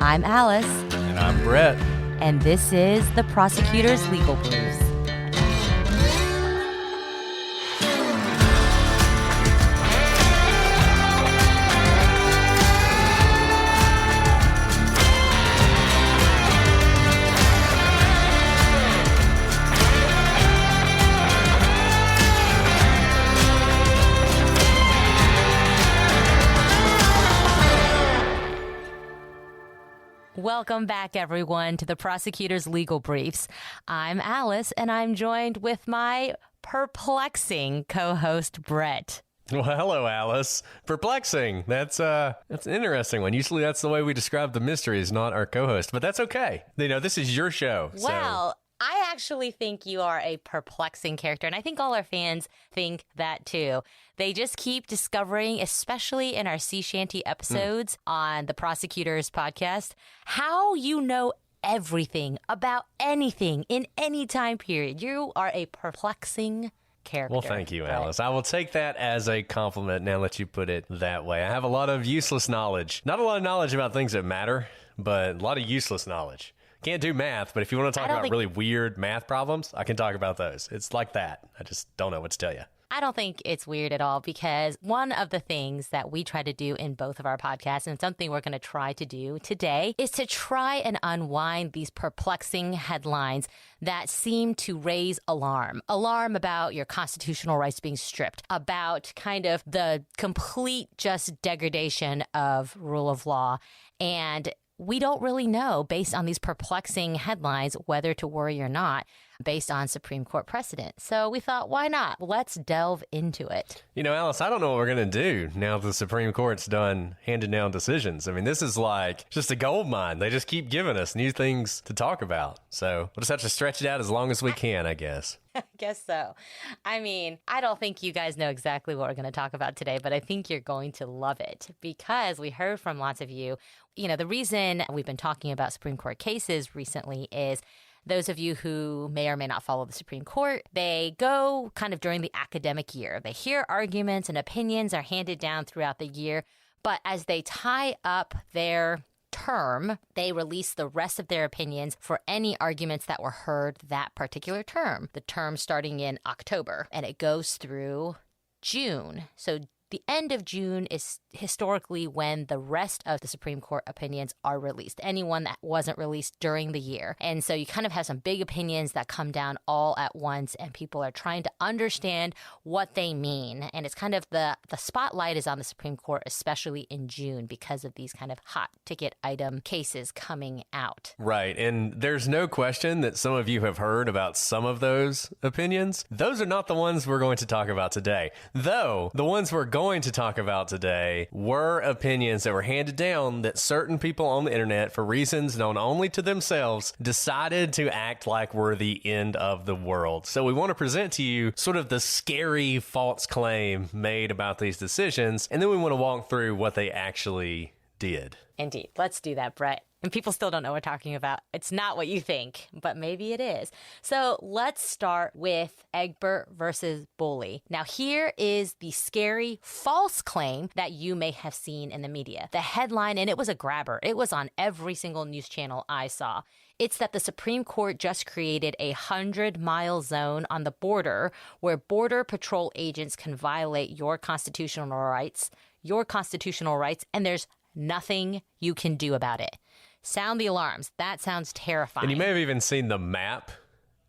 I'm Alice. And I'm Brett. And this is the Prosecutor's Legal Briefs. Welcome back, everyone, to the Prosecutor's Legal Briefs. I'm Alice, and I'm joined with my perplexing co-host, Brett. Well, hello, Alice. Perplexing. That's an interesting one. Usually that's the way we describe the mysteries, not our co-host. But that's okay. You know, this is your show. Well, I actually think you are a perplexing character, and I think all our fans think that too. They just keep discovering, especially in our sea shanty episodes on the Prosecutors podcast, how you know everything about anything in any time period. You are a perplexing character. Well, thank you, Alice. I will take that as a compliment now that you put it that way. I have a lot of useless knowledge. Not a lot of knowledge about things that matter, but a lot of useless knowledge. Can't do math, but if you want to talk about really weird math problems, I can talk about those. It's like that. I just don't know what to tell you. I don't think it's weird at all, because one of the things that we try to do in both of our podcasts, and something we're going to try to do today, is to try and unwind these perplexing headlines that seem to raise alarm. Alarm about your constitutional rights being stripped, about kind of the complete just degradation of rule of law. And we don't really know, based on these perplexing headlines, whether to worry or not, based on Supreme Court precedent. So we thought, why not? Let's delve into it. You know, Alice, I don't know what we're going to do now the Supreme Court's done handing down decisions. I mean, this is like just a gold mine. They just keep giving us new things to talk about. So we'll just have to stretch it out as long as we can, I guess. I guess so. I mean, I don't think you guys know exactly what we're going to talk about today, but I think you're going to love it, because we heard from lots of you. You know, the reason we've been talking about Supreme Court cases recently is those of you who may or may not follow the Supreme Court, they go kind of during the academic year. They hear arguments and opinions are handed down throughout the year, but as they tie up their term, they release the rest of their opinions for any arguments that were heard that particular term. The term starting in October, and it goes through June. So the end of June is historically when the rest of the Supreme Court opinions are released, anyone that wasn't released during the year. And so you kind of have some big opinions that come down all at once, and people are trying to understand what they mean. And it's kind of the spotlight is on the Supreme Court, especially in June, because of these kind of hot ticket item cases coming out. Right. And there's no question that some of you have heard about some of those opinions. Those are not the ones we're going to talk about today. Though the ones we're going to talk about today were opinions that were handed down that certain people on the internet, for reasons known only to themselves, decided to act like we're the end of the world. So we want to present to you sort of the scary false claim made about these decisions, and then we want to walk through what they actually did. Indeed. Let's do that, Brett. And people still don't know what we're talking about. It's not what you think, but maybe it is. So let's start with Egbert versus Bully. Now, here is the scary false claim that you may have seen in the media. The headline, and it was a grabber. It was on every single news channel I saw. It's that the Supreme Court just created a 100-mile zone on the border where Border Patrol agents can violate your constitutional rights, and there's nothing you can do about it. Sound the alarms. That sounds terrifying. And you may have even seen the map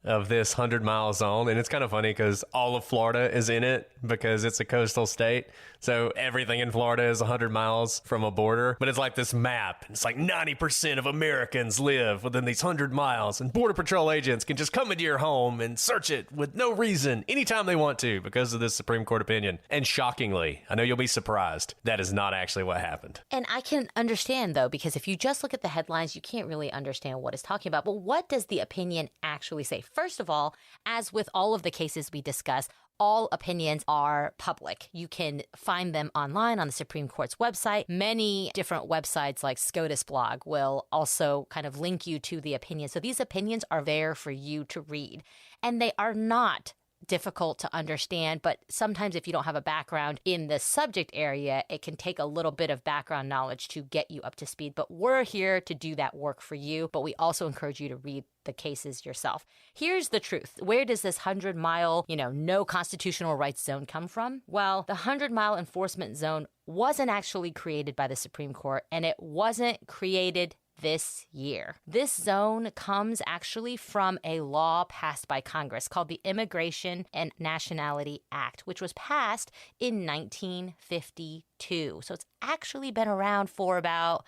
of this 100-mile zone, and it's kind of funny because all of Florida is in it because it's a coastal state. So everything in Florida is 100 miles from a border, but it's like this map. It's like 90% of Americans live within these 100 miles, and Border Patrol agents can just come into your home and search it with no reason anytime they want to because of this Supreme Court opinion. And shockingly, I know you'll be surprised, that is not actually what happened. And I can understand, though, because if you just look at the headlines, you can't really understand what it's talking about. But what does the opinion actually say? First of all, as with all of the cases we discuss, all opinions are public. You can find them online on the Supreme Court's website. Many different websites like SCOTUS blog will also kind of link you to the opinion. So these opinions are there for you to read. And they are not difficult to understand, but sometimes if you don't have a background in the subject area, it can take a little bit of background knowledge to get you up to speed. But we're here to do that work for you, but we also encourage you to read the cases yourself. Here's the truth. Where does this 100-mile, no constitutional rights zone come from? Well, the 100-mile enforcement zone wasn't actually created by the Supreme Court, and it wasn't created this year. This zone comes actually from a law passed by Congress called the Immigration and Nationality Act, which was passed in 1952. So it's actually been around for about,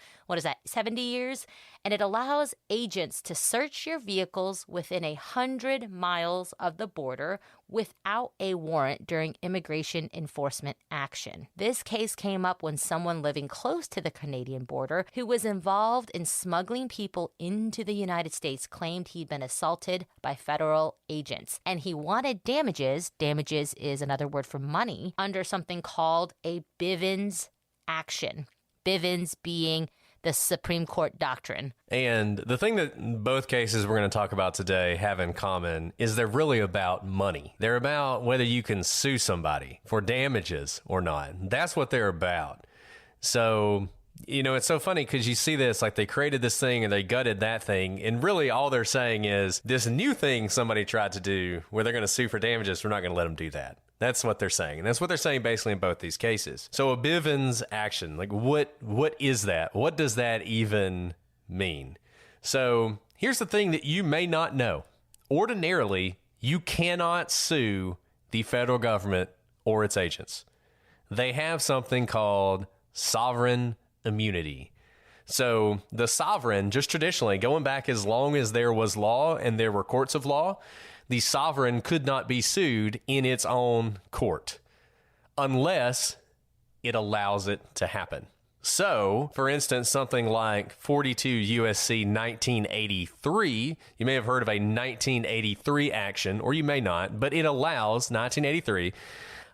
70 years? And it allows agents to search your vehicles within 100 miles of the border without a warrant during immigration enforcement action. This case came up when someone living close to the Canadian border who was involved in smuggling people into the United States claimed he'd been assaulted by federal agents. And he wanted damages. Damages is another word for money under something called a Bivens action. Bivens being the Supreme Court doctrine. And the thing that both cases we're going to talk about today have in common is they're really about money. They're about whether you can sue somebody for damages or not. That's what they're about. So, it's so funny because you see this, like they created this thing and they gutted that thing. And really all they're saying is this new thing somebody tried to do where they're going to sue for damages, we're not going to let them do that. That's what they're saying. And that's what they're saying basically in both these cases. So a Bivens action, like what is that? What does that even mean? So here's the thing that you may not know. Ordinarily, you cannot sue the federal government or its agents. They have something called sovereign immunity. So the sovereign, just traditionally, going back as long as there was law and there were courts of law, the sovereign could not be sued in its own court unless it allows it to happen. So, for instance, something like 42 U.S.C. 1983, you may have heard of a 1983 action, or you may not, but it allows, 1983,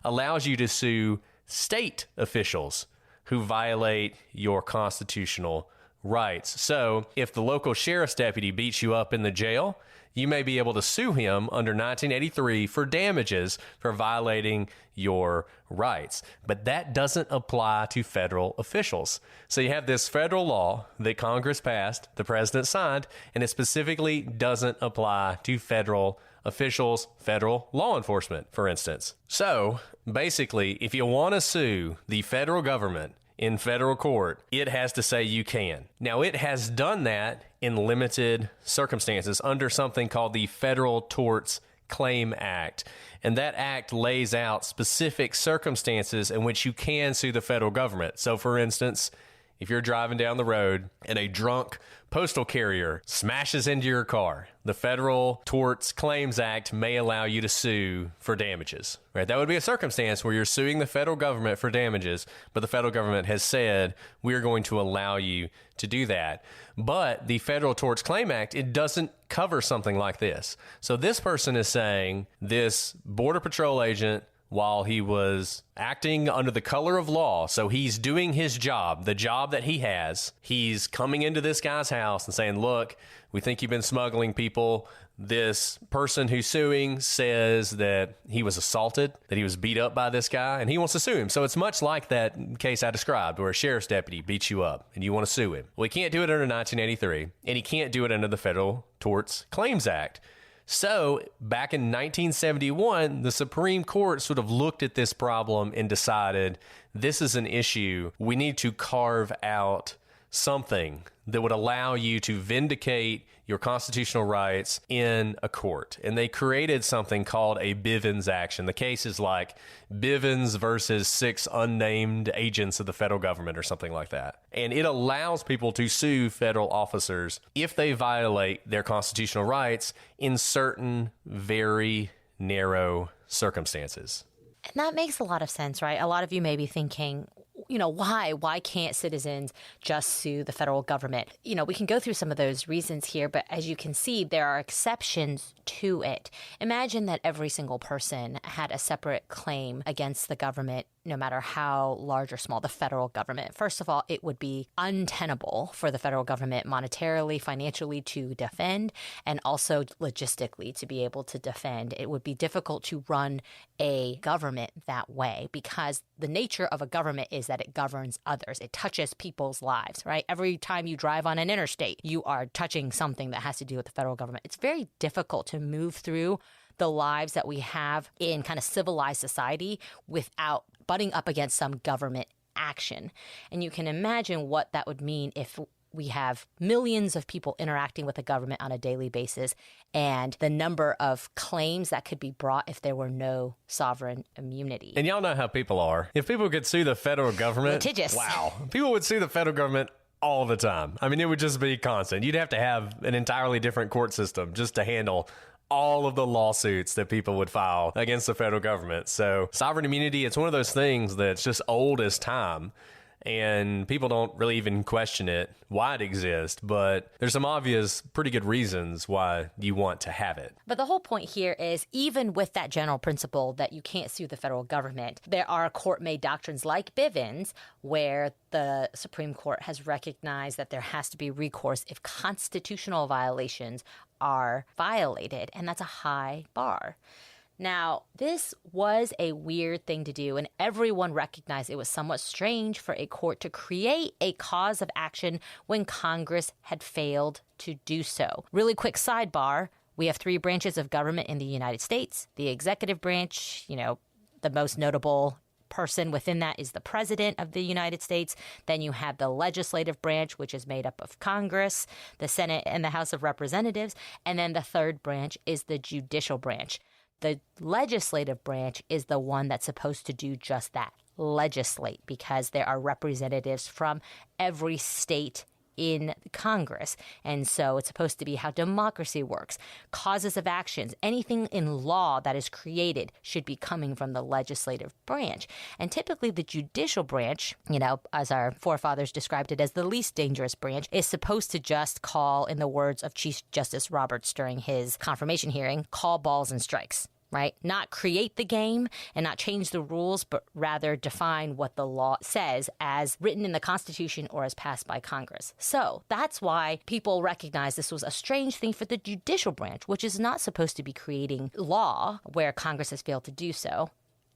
allows you to sue state officials who violate your constitutional rights. So, if the local sheriff's deputy beats you up in the jail, you may be able to sue him under 1983 for damages for violating your rights. But that doesn't apply to federal officials. So you have this federal law that Congress passed, the president signed, and it specifically doesn't apply to federal officials, federal law enforcement, for instance. So basically, if you want to sue the federal government in federal court, it has to say you can. Now, it has done that in limited circumstances under something called the Federal Torts Claim Act. And that act lays out specific circumstances in which you can sue the federal government. So, for instance, if you're driving down the road and a drunk postal carrier smashes into your car, the Federal Torts Claims Act may allow you to sue for damages, right? That would be a circumstance where you're suing the federal government for damages, but the federal government has said, we're going to allow you to do that. But the Federal Torts Claim Act, it doesn't cover something like this. So this person is saying this Border Patrol agent, while he was acting under the color of law, so he's doing his job, the job that he has, he's coming into this guy's house and saying, look, we think you've been smuggling people. This person who's suing says that he was assaulted, that he was beat up by this guy, and he wants to sue him. So it's much like that case I described where a sheriff's deputy beats you up and you want to sue him. Well, he can't do it under 1983, and he can't do it under the Federal Torts Claims Act. So back in 1971, the Supreme Court sort of looked at this problem and decided this is an issue. We need to carve out something that would allow you to vindicate your constitutional rights in a court. And they created something called a Bivens action. The case is like Bivens versus 6 unnamed agents of the federal government or something like that. And it allows people to sue federal officers if they violate their constitutional rights in certain very narrow circumstances. And that makes a lot of sense, right? A lot of you may be thinking, why can't citizens just sue the federal government? We can go through some of those reasons here, but as you can see, there are exceptions to it. Imagine that every single person had a separate claim against the government no matter how large or small, the federal government. First of all, it would be untenable for the federal government monetarily, financially to defend, and also logistically to be able to defend. It would be difficult to run a government that way because the nature of a government is that it governs others. It touches people's lives, right? Every time you drive on an interstate, you are touching something that has to do with the federal government. It's very difficult to move through the lives that we have in kind of civilized society without butting up against some government action. And you can imagine what that would mean if we have millions of people interacting with the government on a daily basis and the number of claims that could be brought if there were no sovereign immunity. And y'all know how people are. If people could sue the federal government, litigious. Wow, people would sue the federal government all the time. I mean, it would just be constant. You'd have to have an entirely different court system just to handle all of the lawsuits that people would file against the federal government. So sovereign immunity, it's one of those things that's just old as time. And people don't really even question it, why it exists. But there's some obvious, pretty good reasons why you want to have it. But the whole point here is, even with that general principle that you can't sue the federal government, there are court-made doctrines like Bivens, where the Supreme Court has recognized that there has to be recourse if constitutional violations are violated. And that's a high bar. Now, this was a weird thing to do, and everyone recognized it was somewhat strange for a court to create a cause of action when Congress had failed to do so. Really quick sidebar, we have 3 branches of government in the United States. The executive branch, the most notable person within that is the president of the United States. Then you have the legislative branch, which is made up of Congress, the Senate, and the House of Representatives. And then the third branch is the judicial branch. The legislative branch is the one that's supposed to do just that, legislate, because there are representatives from every state in Congress. And so it's supposed to be how democracy works. Causes of actions, anything in law that is created should be coming from the legislative branch. And typically the judicial branch, as our forefathers described it as the least dangerous branch, is supposed to just call, in the words of Chief Justice Roberts during his confirmation hearing, call balls and strikes. Right? Not create the game and not change the rules, but rather define what the law says as written in the Constitution or as passed by Congress. So that's why people recognize this was a strange thing for the judicial branch, which is not supposed to be creating law where Congress has failed to do so,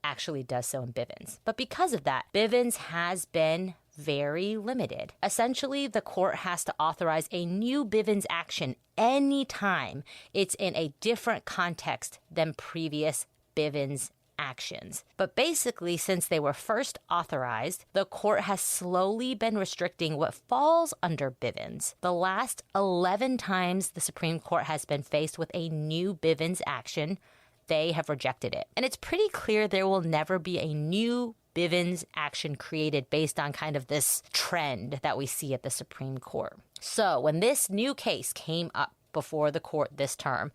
actually does so in Bivens. But because of that, Bivens has been very limited. Essentially, the court has to authorize a new Bivens action anytime it's in a different context than previous Bivens actions. But basically, since they were first authorized, the court has slowly been restricting what falls under Bivens. The last 11 times the Supreme Court has been faced with a new Bivens action, they have rejected it. And it's pretty clear there will never be a new Bivens action created based on kind of this trend that we see at the Supreme Court. So when this new case came up before the court this term,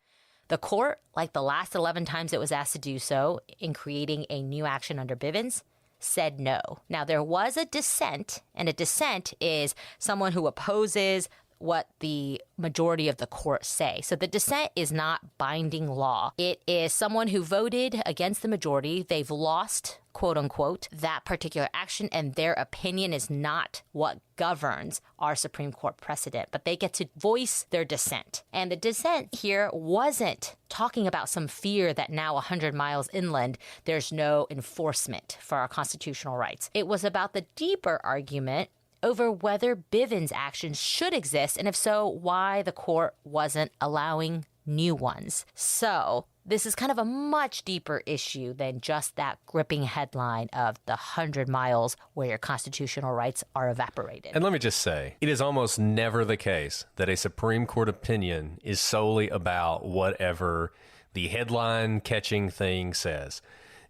the court, like the last 11 times it was asked to do so in creating a new action under Bivens, said no. Now, there was a dissent, and a dissent is someone who opposes what the majority of the court say. So the dissent is not binding law. It is someone who voted against the majority. They've lost, quote unquote, that particular action, and their opinion is not what governs our Supreme Court precedent, but they get to voice their dissent. And the dissent here wasn't talking about some fear that now 100 miles inland, there's no enforcement for our constitutional rights. It was about the deeper argument over whether Bivens actions should exist, and if so, why the court wasn't allowing new ones. So this is kind of a much deeper issue than just that gripping headline of the 100 miles where your constitutional rights are evaporated. And let me just say, it is almost never the case that a Supreme Court opinion is solely about whatever the headline-catching thing says.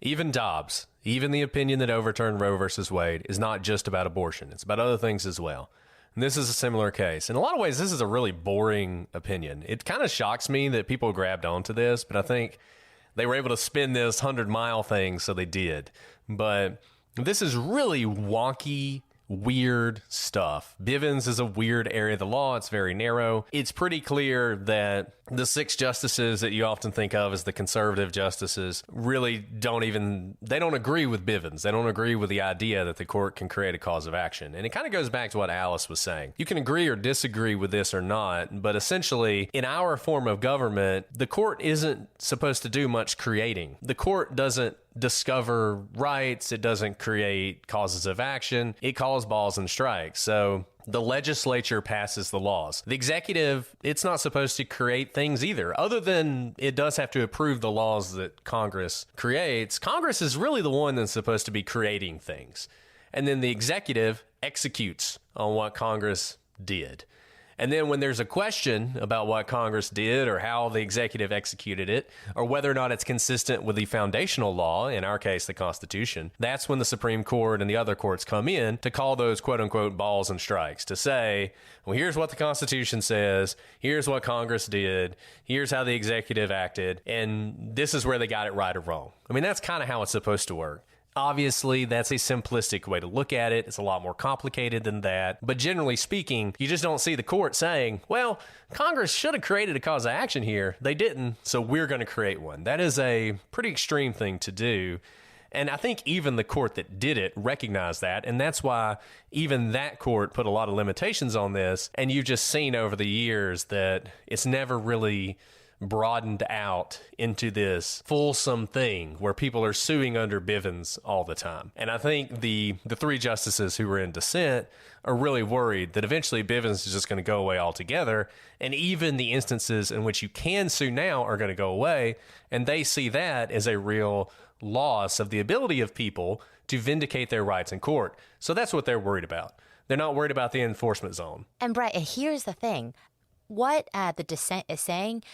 Even Dobbs, even the opinion that overturned Roe versus Wade, is not just about abortion. It's about other things as well. And this is a similar case. In a lot of ways, this is a really boring opinion. It kind of shocks me that people grabbed onto this, but I think they were able to spin this 100-mile thing, so they did. But this is really wonky, weird stuff. Bivens is a weird area of the law. It's very narrow. It's pretty clear that the 6 justices that you often think of as the conservative justices really don't agree with Bivens. They don't agree with the idea that the court can create a cause of action. And it kind of goes back to what Alice was saying. You can agree or disagree with this or not, but essentially, in our form of government, the court isn't supposed to do much creating. The court doesn't discover rights. It doesn't create causes of action. It calls balls and strikes. So the legislature passes the laws. The executive, it's not supposed to create things either, other than it does have to approve the laws that Congress creates. Congress is really the one that's supposed to be creating things. And then the executive executes on what Congress did. And then when there's a question about what Congress did or how the executive executed it, or whether or not it's consistent with the foundational law, in our case, the Constitution, that's when the Supreme Court and the other courts come in to call those quote-unquote balls and strikes, to say, well, here's what the Constitution says, here's what Congress did, here's how the executive acted, and this is where they got it right or wrong. I mean, that's kind of how it's supposed to work. Obviously, that's a simplistic way to look at it. It's a lot more complicated than that. But generally speaking, you just don't see the court saying, well, Congress should have created a cause of action here. They didn't, so we're going to create one. That is a pretty extreme thing to do. And I think even the court that did it recognized that. And that's why even that court put a lot of limitations on this. And you've just seen over the years that it's never really broadened out into this fulsome thing where people are suing under Bivens all the time. And I think the 3 justices who were in dissent are really worried that eventually Bivens is just going to go away altogether. And even the instances in which you can sue now are going to go away. And they see that as a real loss of the ability of people to vindicate their rights in court. So that's what they're worried about. They're not worried about the enforcement zone. And Brett, here's the thing. What the dissent is saying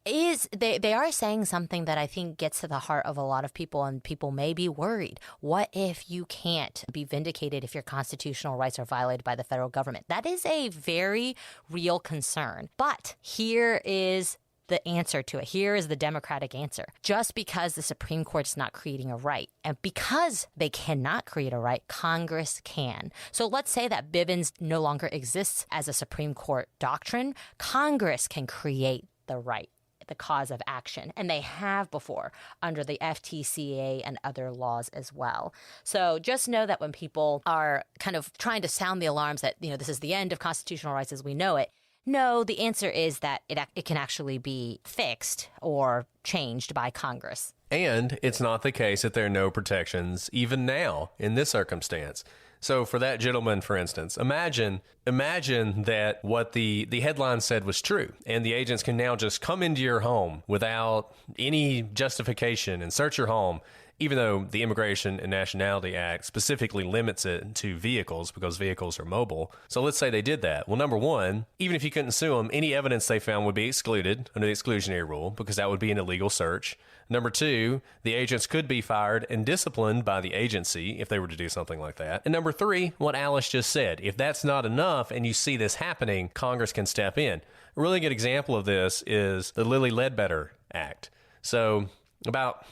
is they are saying something that I think gets to the heart of a lot of people, and people may be worried. What if you can't be vindicated if your constitutional rights are violated by the federal government? That is a very real concern. But here is the answer to it. Here is the Democratic answer. Just because the Supreme Court is not creating a right, and because they cannot create a right, Congress can. So let's say that Bivens no longer exists as a Supreme Court doctrine. Congress can create the right, the cause of action, and they have before under the FTCA and other laws as well. So just know that when people are kind of trying to sound the alarms that, this is the end of constitutional rights as we know it, no, the answer is that it can actually be fixed or changed by Congress. And it's not the case that there are no protections even now in this circumstance. So for that gentleman, for instance, imagine that what the headline said was true, and the agents can now just come into your home without any justification and search your home, even though the Immigration and Nationality Act specifically limits it to vehicles because vehicles are mobile. So let's say they did that. Well, number one, even if you couldn't sue them, any evidence they found would be excluded under the exclusionary rule because that would be an illegal search. Number two, the agents could be fired and disciplined by the agency if they were to do something like that. And number three, what Alice just said, if that's not enough and you see this happening, Congress can step in. A really good example of this is the Lilly Ledbetter Act. So about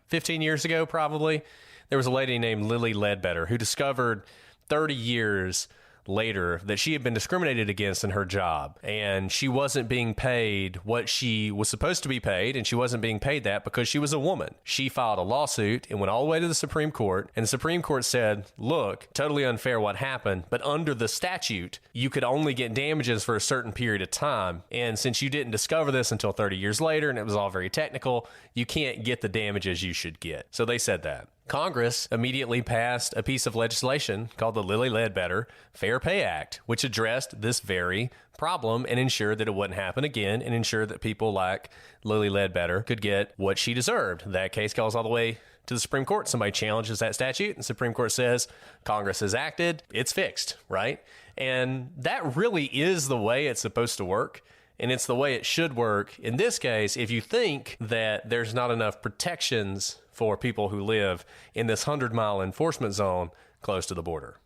15 years ago, probably, there was a lady named Lilly Ledbetter who discovered 30 years later that she had been discriminated against in her job, and she wasn't being paid what she was supposed to be paid, and she wasn't being paid that because she was a woman. She filed a lawsuit and went all the way to the Supreme Court, and the Supreme Court said, look, totally unfair what happened, but under the statute, you could only get damages for a certain period of time, and since you didn't discover this until 30 years later, and it was all very technical, you can't get the damages you should get. So they said that. Congress immediately passed a piece of legislation called the Lilly Ledbetter Fair Pay Act, which addressed this very problem and ensured that it wouldn't happen again and ensured that people like Lilly Ledbetter could get what she deserved. That case goes all the way to the Supreme Court. Somebody challenges that statute, and the Supreme Court says Congress has acted, it's fixed, right? And that really is the way it's supposed to work. And it's the way it should work. In this case, if you think that there's not enough protections for people who live in this 100-mile enforcement zone close to the border.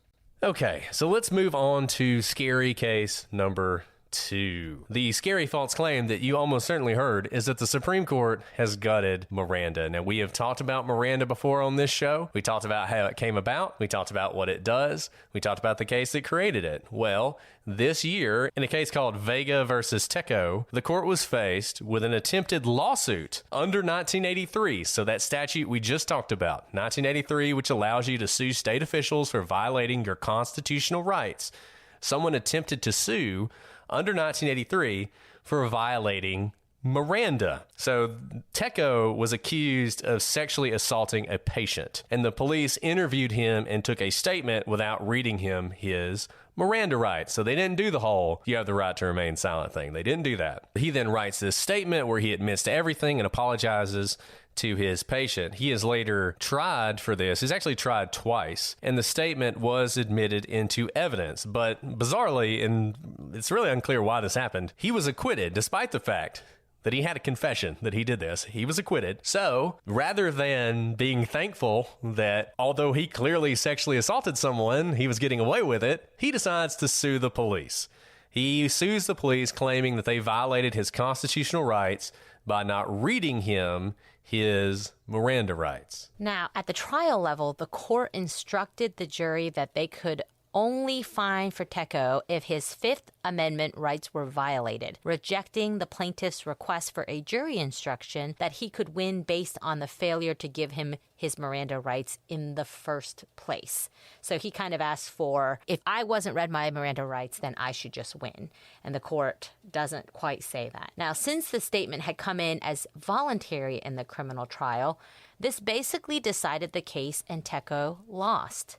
Okay, so let's move on to scary case number 2. The scary false claim that you almost certainly heard is that the Supreme Court has gutted Miranda. Now, we have talked about Miranda before on this show. We talked about how it came about. We talked about what it does. We talked about the case that created it. Well, this year, in a case called Vega versus Teco, the court was faced with an attempted lawsuit under 1983. So that statute we just talked about, 1983, which allows you to sue state officials for violating your constitutional rights. Someone attempted to sue under 1983 for violating Miranda. So Teco was accused of sexually assaulting a patient, and the police interviewed him and took a statement without reading him his Miranda rights. So they didn't do the whole "you have the right to remain silent" thing. They didn't do that. He then writes this statement where he admits to everything and apologizes to his patient. He is later tried for this. He's actually tried twice, and the statement was admitted into evidence. But bizarrely, and it's really unclear why this happened, he was acquitted despite the fact that he had a confession that he did this. He was acquitted. So rather than being thankful that although he clearly sexually assaulted someone, he was getting away with it, he decides to sue the police. He sues the police claiming that they violated his constitutional rights by not reading him his Miranda rights. Now, at the trial level, the court instructed the jury that they could only fine for Teco if his Fifth Amendment rights were violated, rejecting the plaintiff's request for a jury instruction that he could win based on the failure to give him his Miranda rights in the first place. So he kind of asked for, if I wasn't read my Miranda rights, then I should just win. And the court doesn't quite say that. Now, since the statement had come in as voluntary in the criminal trial, this basically decided the case and Teco lost.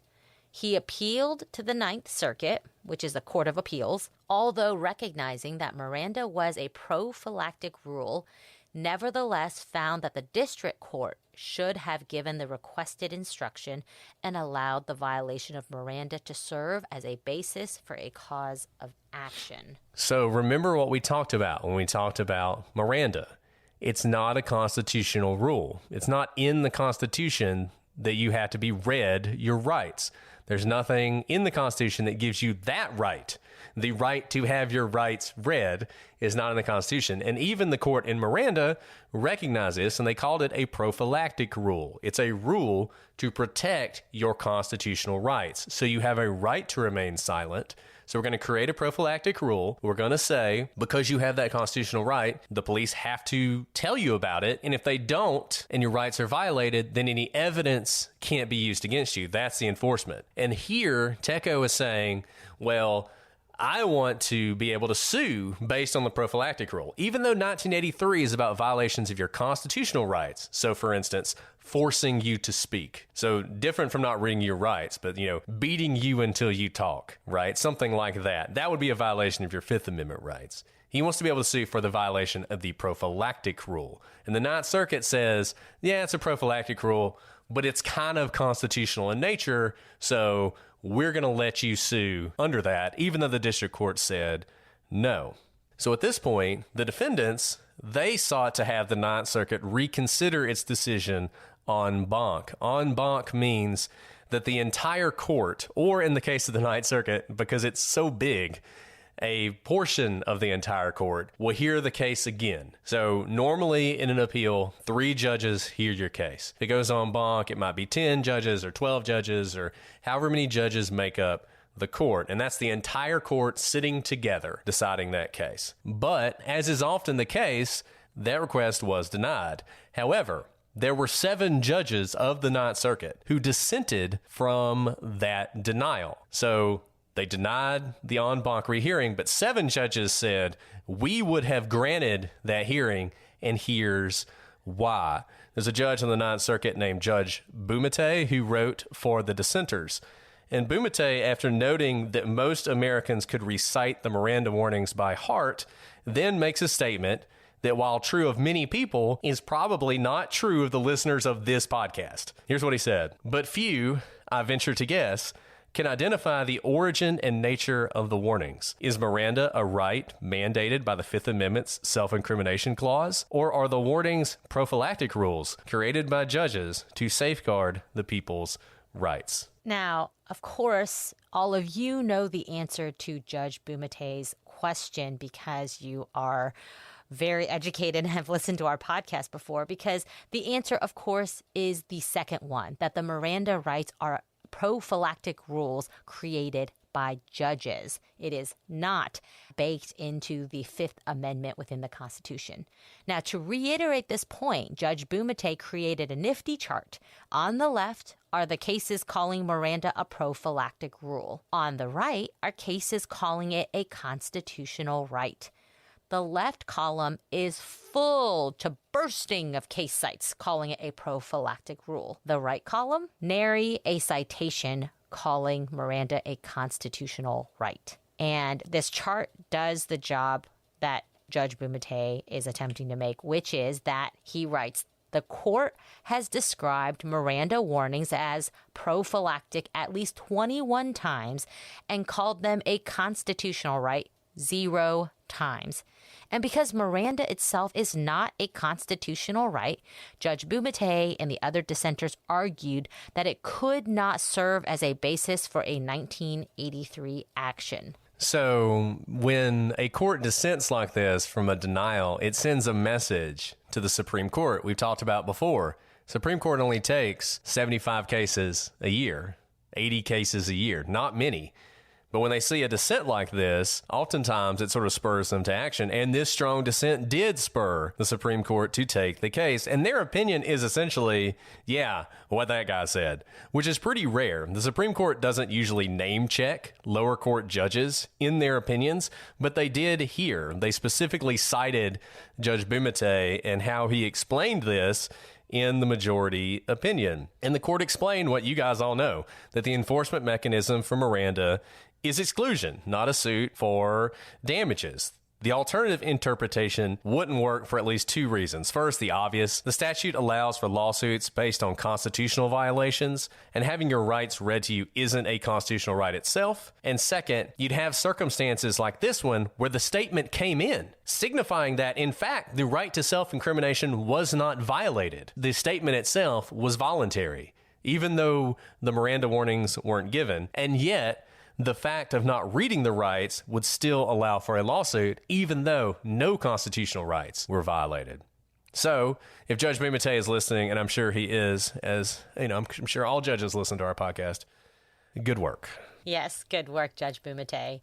He appealed to the Ninth Circuit, which is the Court of Appeals, although recognizing that Miranda was a prophylactic rule, nevertheless found that the district court should have given the requested instruction and allowed the violation of Miranda to serve as a basis for a cause of action. So remember what we talked about when we talked about Miranda. It's not a constitutional rule. It's not in the Constitution that you have to be read your rights. There's nothing in the Constitution that gives you that right. The right to have your rights read is not in the Constitution. And even the court in Miranda recognized this, and they called it a prophylactic rule. It's a rule to protect your constitutional rights. So you have a right to remain silent. So we're going to create a prophylactic rule. We're going to say, because you have that constitutional right, the police have to tell you about it. And if they don't, and your rights are violated, then any evidence can't be used against you. That's the enforcement. And here, Teco is saying, well, I want to be able to sue based on the prophylactic rule, even though 1983 is about violations of your constitutional rights. So, for instance, forcing you to speak. So different from not reading your rights, but, beating you until you talk, right? Something like that. That would be a violation of your Fifth Amendment rights. He wants to be able to sue for the violation of the prophylactic rule. And the Ninth Circuit says, yeah, it's a prophylactic rule, but it's kind of constitutional in nature, so we're going to let you sue under that, even though the district court said no. So at this point, the defendants, they sought to have the Ninth Circuit reconsider its decision en banc. En banc means that the entire court, or in the case of the Ninth Circuit, because it's so big, a portion of the entire court will hear the case again. So normally in an appeal, 3 judges hear your case. If it goes en banc, it might be 10 judges or 12 judges or however many judges make up the court. And that's the entire court sitting together deciding that case. But as is often the case, that request was denied. However, there were 7 judges of the Ninth Circuit who dissented from that denial. So they denied the en banc rehearing, but 7 judges said, we would have granted that hearing, and here's why. There's a judge on the Ninth Circuit named Judge Bumate who wrote for the dissenters. And Bumate, after noting that most Americans could recite the Miranda warnings by heart, then makes a statement that while true of many people, is probably not true of the listeners of this podcast. Here's what he said. But few, I venture to guess, can identify the origin and nature of the warnings. Is Miranda a right mandated by the Fifth Amendment's self-incrimination clause? Or are the warnings prophylactic rules created by judges to safeguard the people's rights? Now, of course, all of you know the answer to Judge Bumate's question because you are very educated and have listened to our podcast before, because the answer, of course, is the second one, that the Miranda rights are prophylactic rules created by judges. It is not baked into the Fifth Amendment within the Constitution. Now, to reiterate this point, Judge Bumate created a nifty chart. On the left are the cases calling Miranda a prophylactic rule. On the right are cases calling it a constitutional right. The left column is full to bursting of case sites calling it a prophylactic rule. The right column, nary a citation calling Miranda a constitutional right. And this chart does the job that Judge Bumate is attempting to make, which is that he writes, the court has described Miranda warnings as prophylactic at least 21 times and called them a constitutional right 0 times. And because Miranda itself is not a constitutional right, Judge Bumate and the other dissenters argued that it could not serve as a basis for a 1983 action. So when a court dissents like this from a denial, it sends a message to the Supreme Court. We've talked about before. Supreme Court only takes 75 cases a year, 80 cases a year, not many. But when they see a dissent like this, oftentimes it sort of spurs them to action. And this strong dissent did spur the Supreme Court to take the case. And their opinion is essentially, yeah, what that guy said, which is pretty rare. The Supreme Court doesn't usually name check lower court judges in their opinions, but they did here. They specifically cited Judge Bumate and how he explained this in the majority opinion. And the court explained what you guys all know, that the enforcement mechanism for Miranda is exclusion, not a suit for damages. The alternative interpretation wouldn't work for at least 2 reasons. First, the obvious. The statute allows for lawsuits based on constitutional violations, and having your rights read to you isn't a constitutional right itself. And second, you'd have circumstances like this one where the statement came in, signifying that, in fact, the right to self-incrimination was not violated. The statement itself was voluntary, even though the Miranda warnings weren't given. And yet, the fact of not reading the rights would still allow for a lawsuit, even though no constitutional rights were violated. So, if Judge Bumate is listening, and I'm sure he is, as you know, I'm sure all judges listen to our podcast, good work. Yes, good work, Judge Bumate.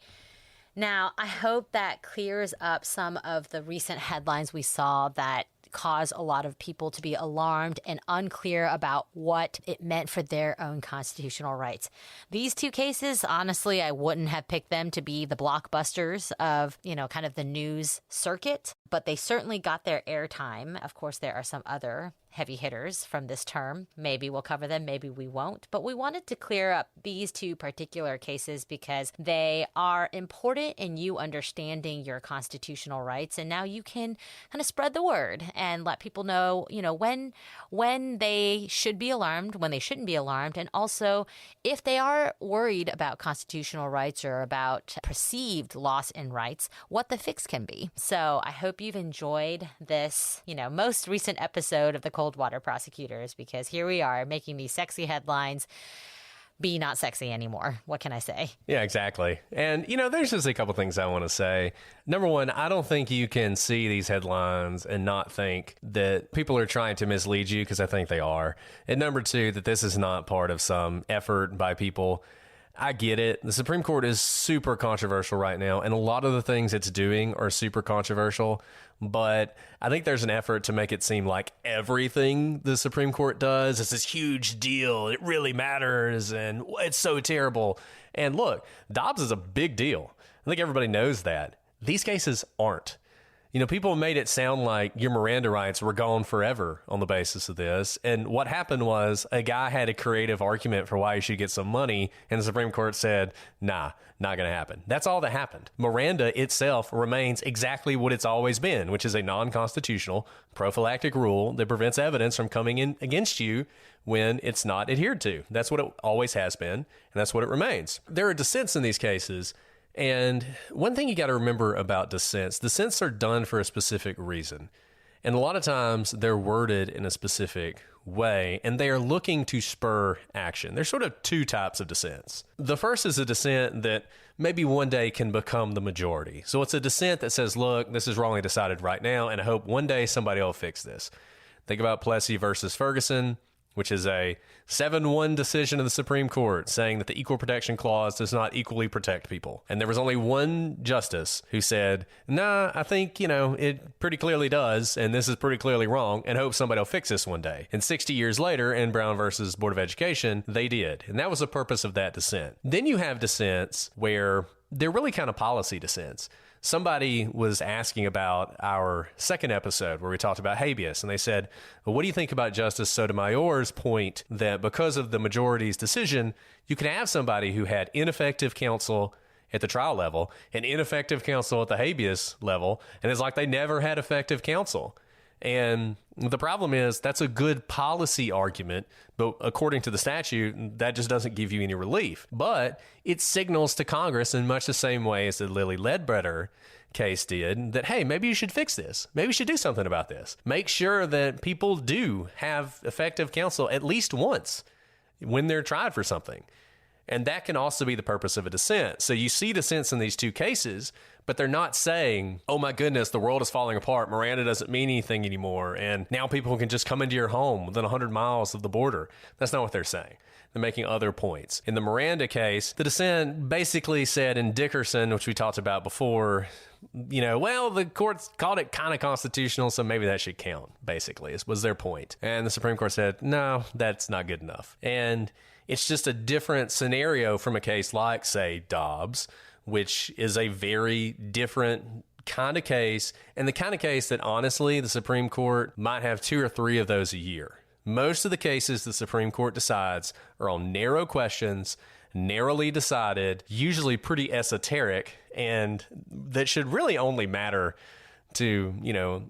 Now, I hope that clears up some of the recent headlines we saw that caused a lot of people to be alarmed and unclear about what it meant for their own constitutional rights. These 2 cases, honestly, I wouldn't have picked them to be the blockbusters of, kind of the news circuit, but they certainly got their airtime. Of course, there are some other heavy hitters from this term. Maybe we'll cover them, maybe we won't. But we wanted to clear up these 2 particular cases because they are important in you understanding your constitutional rights. And now you can kind of spread the word and let people know, when they should be alarmed, when they shouldn't be alarmed. And also, if they are worried about constitutional rights or about perceived loss in rights, what the fix can be. So I hope you've enjoyed this, most recent episode of the Cold Water Prosecutors, because here we are making these sexy headlines be not sexy anymore. What can I say? Yeah, exactly. And, there's just a couple things I want to say. Number one, I don't think you can see these headlines and not think that people are trying to mislead you, because I think they are. And number two, that this is not part of some effort by people. I get it. The Supreme Court is super controversial right now, and a lot of the things it's doing are super controversial. But I think there's an effort to make it seem like everything the Supreme Court does is this huge deal. It really matters, and it's so terrible. And look, Dobbs is a big deal. I think everybody knows that. These cases aren't. People made it sound like your Miranda rights were gone forever on the basis of this. And what happened was a guy had a creative argument for why he should get some money, and the Supreme Court said, nah, not going to happen. That's all that happened. Miranda itself remains exactly what it's always been, which is a non-constitutional prophylactic rule that prevents evidence from coming in against you when it's not adhered to. That's what it always has been, and that's what it remains. There are dissents in these cases. And one thing you got to remember about dissents are done for a specific reason. And a lot of times they're worded in a specific way, and they are looking to spur action. There's sort of two types of dissents. The first is a dissent that maybe one day can become the majority. So it's a dissent that says, look, this is wrongly decided right now, and I hope one day somebody will fix this. Think about Plessy versus Ferguson, which is a 7-1 decision of the Supreme Court saying that the Equal Protection Clause does not equally protect people. And there was only one justice who said, nah, I think, it pretty clearly does, and this is pretty clearly wrong, and hope somebody will fix this one day. And 60 years later, in Brown versus Board of Education, they did. And that was the purpose of that dissent. Then you have dissents where they're really kind of policy dissents. Somebody was asking about our second episode where we talked about habeas, and they said, well, what do you think about Justice Sotomayor's point that because of the majority's decision, you can have somebody who had ineffective counsel at the trial level and ineffective counsel at the habeas level, and it's like they never had effective counsel. And the problem is that's a good policy argument, but according to the statute, that just doesn't give you any relief. But it signals to Congress in much the same way as the Lilly Ledbetter case did that, hey, maybe you should fix this. Maybe you should do something about this. Make sure that people do have effective counsel at least once when they're tried for something. And that can also be the purpose of a dissent. So you see dissents in these two cases, but they're not saying, oh my goodness, the world is falling apart. Miranda doesn't mean anything anymore. And now people can just come into your home within 100 miles of the border. That's not what they're saying. They're making other points. In the Miranda case, the dissent basically said in Dickerson, which we talked about before, well, the courts called it kind of constitutional, so maybe that should count, basically, was their point. And the Supreme Court said, no, that's not good enough. And it's just a different scenario from a case like, say, Dobbs, which is a very different kind of case, and the kind of case that, honestly, the Supreme Court might have 2 or 3 of those a year. Most of the cases the Supreme Court decides are on narrow questions, narrowly decided, usually pretty esoteric, and that should really only matter to,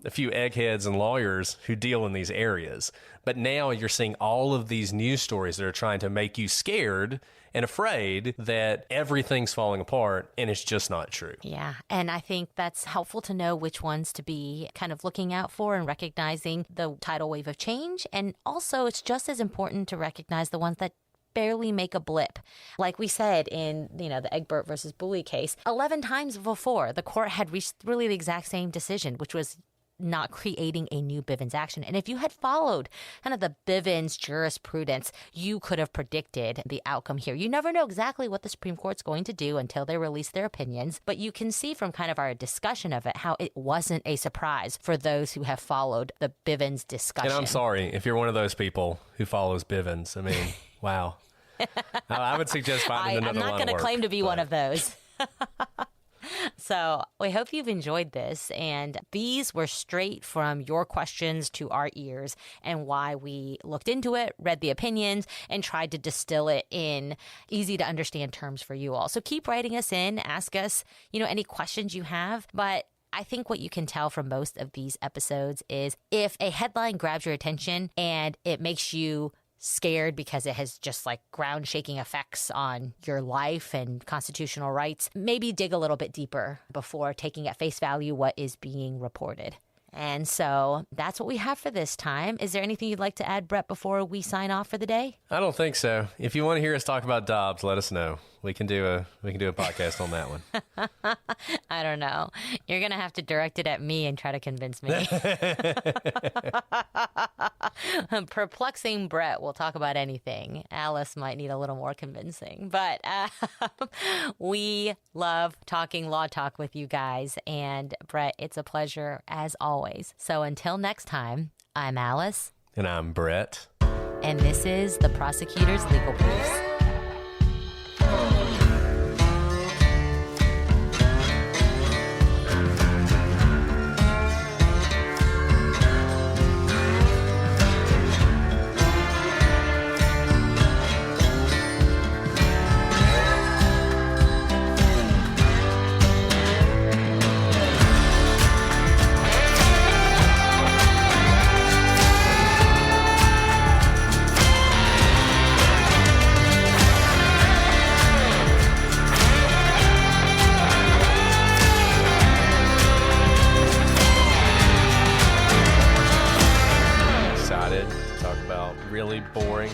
a few eggheads and lawyers who deal in these areas. But now you're seeing all of these news stories that are trying to make you scared and afraid that everything's falling apart, and it's just not true. Yeah, and I think that's helpful to know which ones to be kind of looking out for and recognizing the tidal wave of change. And also, it's just as important to recognize the ones that barely make a blip. Like we said in, the Egbert versus Bully case, 11 times before, the court had reached really the exact same decision, which was not creating a new Bivens action. And if you had followed kind of the Bivens jurisprudence, you could have predicted the outcome here. You never know exactly what the Supreme Court's going to do until they release their opinions, but you can see from kind of our discussion of it how it wasn't a surprise for those who have followed the Bivens discussion. And I'm sorry if you're one of those people who follows Bivens. I mean, wow. I would suggest finding another line. I'm not going to claim to be one of those. So we hope you've enjoyed this, and these were straight from your questions to our ears, and why we looked into it, read the opinions, and tried to distill it in easy to understand terms for you all. So keep writing us in, ask us, any questions you have. But I think what you can tell from most of these episodes is if a headline grabs your attention and it makes you scared because it has just like ground shaking effects on your life and constitutional rights, maybe dig a little bit deeper before taking at face value what is being reported. And so that's what we have for this time. Is there anything you'd like to add, Brett, before we sign off for the day? I don't think so. If you want to hear us talk about Dobbs, let us know. We can do a podcast on that one. I don't know. You're going to have to direct it at me and try to convince me. Perplexing Brett will talk about anything. Alice might need a little more convincing. But we love talking law talk with you guys. And Brett, it's a pleasure as always. So until next time, I'm Alice. And I'm Brett. And this is The Prosecutor's Legal Briefs.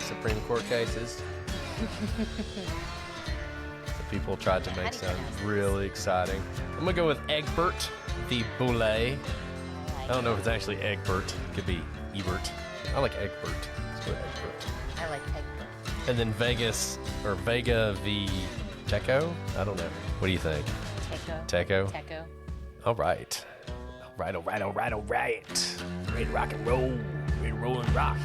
Supreme Court cases. People tried to make sound really exciting. I'm going to go with Egbert v. Boulay. I don't know if it's actually Egbert. It could be Ebert. I like Egbert. Let's go with Egbert. I like Egbert. And then Vega v. Teco? I don't know. What do you think? Teco? Teco. All right. All right. Ready to rock and roll. Ready to roll and rock.